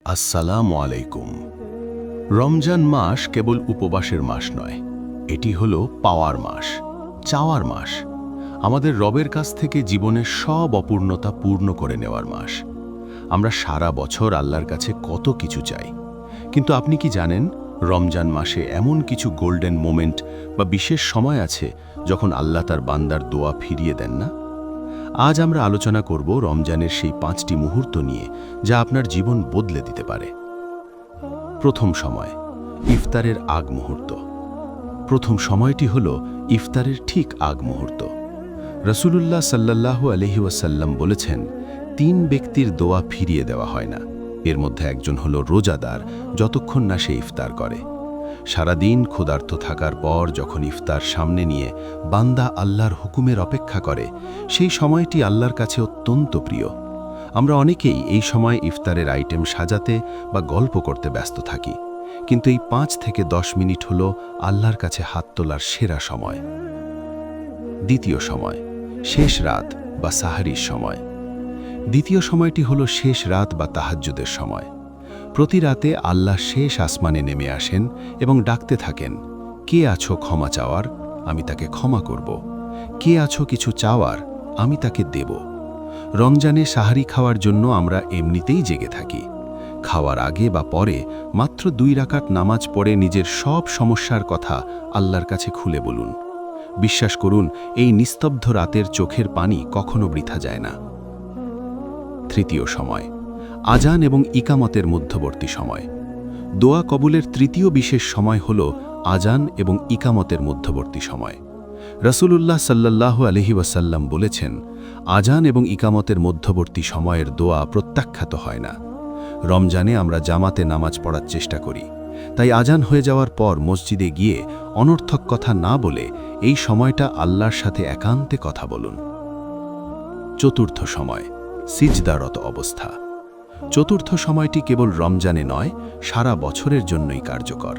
আসসালামু আলাইকুম। রমজান মাস কেবল উপবাসের মাস নয়, এটি হলো পাওয়ার মাস, চাওয়ার মাস, আমাদের রবের কাছ থেকে জীবনের সব অপূর্ণতা পূর্ণ করে নেওয়ার মাস। আমরা সারা বছর আল্লাহর কাছে কত কিছু চাই, কিন্তু আপনি কি জানেন রমজান মাসে এমন কিছু গোল্ডেন মোমেন্ট বা বিশেষ সময় আছে যখন আল্লাহ তার বান্দার দোয়া ফিরিয়ে দেন না? আজ আমরা আলোচনা করব রমজানের সেই 5টি মুহূর্ত নিয়ে, যা আপনার জীবন বদলে দিতে পারে। প্রথম সময়, ইফতারের আগ মুহূর্ত। প্রথম সময়টি হল ইফতারের ঠিক আগ মুহূর্ত। রাসূলুল্লাহ সাল্লাল্লাহু আলাইহি ওয়াসাল্লাম বলেছেন, 3 ব্যক্তির দোয়া ফিরিয়ে দেওয়া হয় না। এর মধ্যে একজন হল রোজাদার, যতক্ষণ না সে ইফতার করে। সারাদিন ক্ষুধার্ত থাকার পর যখন ইফতার সামনে নিয়ে বান্দা আল্লাহর হুকুমের অপেক্ষা করে, সেই সময়টি আল্লাহর কাছে অত্যন্ত প্রিয়। আমরা অনেকেই এই সময় ইফতারের আইটেম সাজাতে বা গল্প করতে ব্যস্ত থাকি, কিন্তু এই 5 থেকে 10 মিনিট হল আল্লাহর কাছে হাত তোলার সেরা সময়। দ্বিতীয় সময়, শেষ রাত বা সাহারির সময়। দ্বিতীয় সময়টি হল শেষ রাত বা তাহাজ্জুদের সময়। প্রতি রাতে আল্লাহ শেষ আসমানে নেমে আসেন এবং ডাকতে থাকেন, কে আছো ক্ষমা চাওয়ার, আমি তাকে ক্ষমা করব। কে আছো কিছু চাওয়ার, আমি তাকে দেব। রমজানে সাহারি খাওয়ার জন্য আমরা এমনিতেই জেগে থাকি। খাওয়ার আগে বা পরে মাত্র 2 রাকাত নামাজ পড়ে নিজের সব সমস্যার কথা আল্লাহর কাছে খুলে বলুন। বিশ্বাস করুন, এই নিস্তব্ধ রাতের চোখের পানি কখনো বৃথা যায় না। তৃতীয় সময়, আজান এবং ইকামতের মধ্যবর্তী সময়। দোয়া কবুলের তৃতীয় বিশেষ সময় হল আজান এবং ইকামতের মধ্যবর্তী সময়। রাসূলুল্লাহ সাল্লাল্লাহু আলাইহি ওয়াসাল্লাম বলেছেন, আজান এবং ইকামতের মধ্যবর্তী সময়ের দোয়া প্রত্যাখ্যাত হয় না। রমজানে আমরা জামাতে নামাজ পড়ার চেষ্টা করি, তাই আজান হয়ে যাওয়ার পর মসজিদে গিয়ে অনর্থক কথা না বলে এই সময়টা আল্লাহর সাথে একান্তে কথা বলুন। চতুর্থ সময়, সিজদারত অবস্থা। চতুর্থ সময়টি কেবল রমজানে নয়, সারা বছরের জন্যই কার্যকর।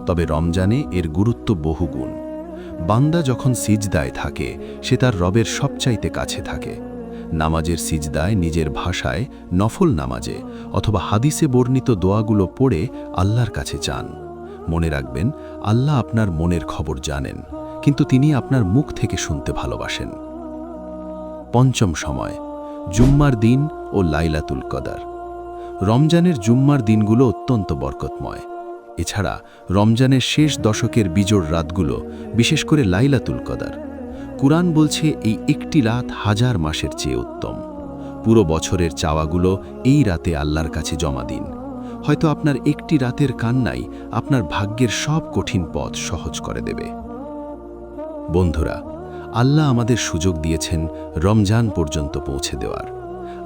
তবে রমজানে এর গুরুত্ব বহুগুণ। বান্দা যখন সিজদায় থাকে, সে তার রবের সবচাইতে কাছে থাকে। নামাজের সিজদায় নিজের ভাষায়, নফল নামাজে অথবা হাদিসে বর্ণিত দোয়াগুলো পড়ে আল্লাহর কাছে চান। মনে রাখবেন, আল্লাহ আপনার মনের খবর জানেন, কিন্তু তিনি আপনার মুখ থেকে শুনতে ভালোবাসেন। পঞ্চম সময়, জুম্মার দিন ও লাইলাতুল কদর। রমজানের জুম্মার দিনগুলো অত্যন্ত বরকতময়। এছাড়া রমজানের শেষ দশকের বিজোড় রাতগুলো, বিশেষ করে লাইলাতুল কদর। কুরআন বলছে এই একটি রাত 1000 মাসের চেয়ে উত্তম। পুরো বছরের চাওয়াগুলো এই রাতে আল্লাহর কাছে জমা দিন। হয়তো আপনার একটি রাতের কান্নাই আপনার ভাগ্যের সব কঠিন পথ সহজ করে দেবে। বন্ধুরা, আল্লাহ আমাদের সুযোগ দিয়েছেন রমজান পর্যন্ত পৌঁছে দেওয়ার।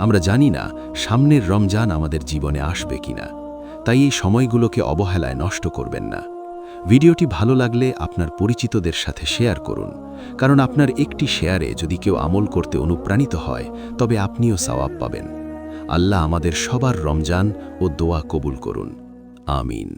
আমরা জানি না সামনের রমজান আমাদের জীবনে আসবে কিনা, তাই এই সময়গুলোকে অবহেলায় নষ্ট করবেন না। ভিডিওটি ভালো লাগলে আপনার পরিচিতদের সাথে শেয়ার করুন, কারণ আপনার একটি শেয়ারে যদি কেউ আমল করতে অনুপ্রাণিত হয়, তবে আপনিও সওয়াব পাবেন। আল্লাহ আমাদের সবার রমজান ও দোয়া কবুল করুন। আমিন।